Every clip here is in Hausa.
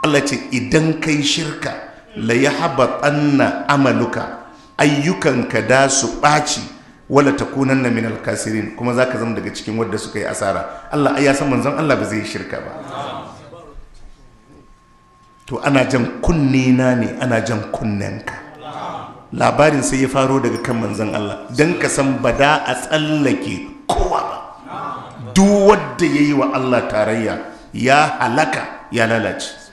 Allah ce idan kai shirka la yahbatanna amaluka, ayyukanka da su ɓaci, wala takunanna minal kasirin, kuma zaka zama daga cikin wanda suka yi asara. Allah ya san manzon Allah ba zai yi shirka ba. To ana jan kunne na ne, ana jan kunnenka. Labarin sai ya faro daga kan manzon Allah dan ka san bada a tsallake kowa ba. Duk wanda yayi wa Allah tarayya ya halaka, ya lalace.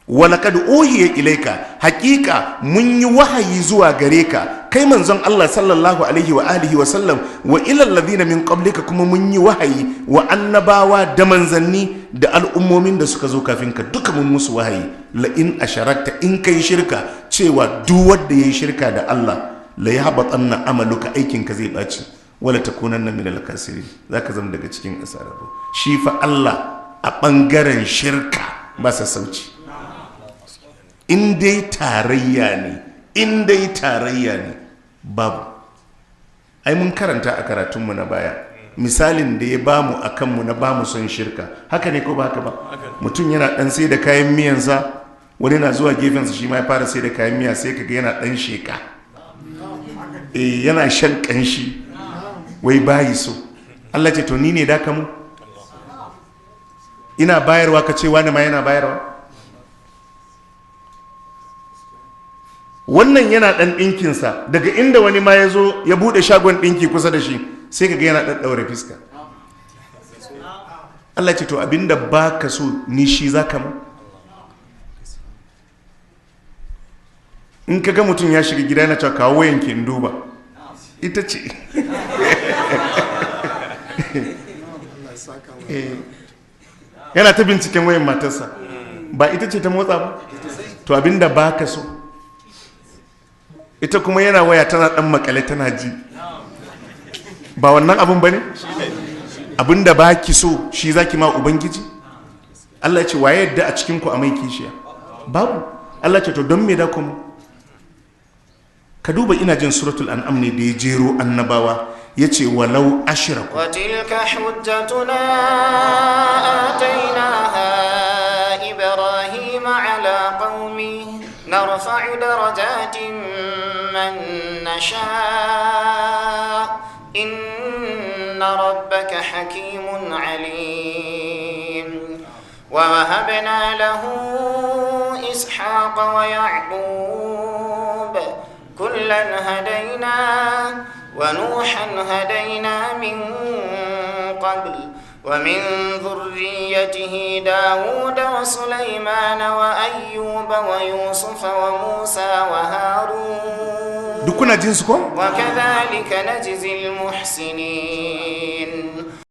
walakad uhiya ilaika, hakika mun yi wahayi zuwa gare ka kai manzon Allah sallallahu alaihi wa alihi wa sallam, wa ilal ladina min qablika, kuma mun yi wahayi wa annabawa da manzanni da al'ummomin da suka zo kafin ka, duka mun musu wahayi. La in asharakta, in kai shirka, cewa duk wanda yayi shirka da Allah la yahbatanna amaluka, aikin ka zai baci, wala takunanna minal kasirin, zaka zama daga cikin asararru. Shi fa Allah a bangaren shirka ba sa sauci. In dai tarayya ne babu. Ai mun karanta a karatunmu na baya misalin da ya bamu a kanmu na bamu son shirka, haka ne ko ba haka ba? Mutum yana dan sai da kayan miyansa, wani na zuwa gefensa shi ma ya fara sai da kayan miya, sai kaga yana dan sheka, yana shan kanshi, wai bayi so. Allah ce to ni ne da kamu ina bayarwa, ka ce wani ma yana bayarwa? Wannan yana ɗan ɗinkinsa, daga inda wani ma ya zo ya buɗe shagon ɗinki kusa da shi, sai ka ga yana ɗan ɗaure fiska. Allah ce to abinda ba ka so ni shi za ka ma. In ka ga mutum ya shiga gida yana cewa kawo wayanki in duba, ita ce. Yana ta binciken wayan matarsa, ba ita ce ta motsa ba? To abinda ba ka so, ita kuma yana waya tana dan makale tana ji, ba wannan abun bane? Abinda baki so shi zaki ma ubangiji? Allah ya ce waye yadda a cikin ku a mai kishiya? Babu. Allah ya ce to don me da kuma? Ka duba, ina jin suratul an'am ne da ya jero annabawa, yace walau ashraku wa tilka hujjatuna atainaha ibrahima ala qaumi نرفع درجات من نشاء إن ربك حكيم عليم ووهبنا له إسحاق ويعقوب كلا هدينا ونوحا هدينا من قبل ومن ذريته داود وسليمان وأيوب ويوسف وموسى وهارون دكنا جنسكم وكذلك نجزي المحسنين.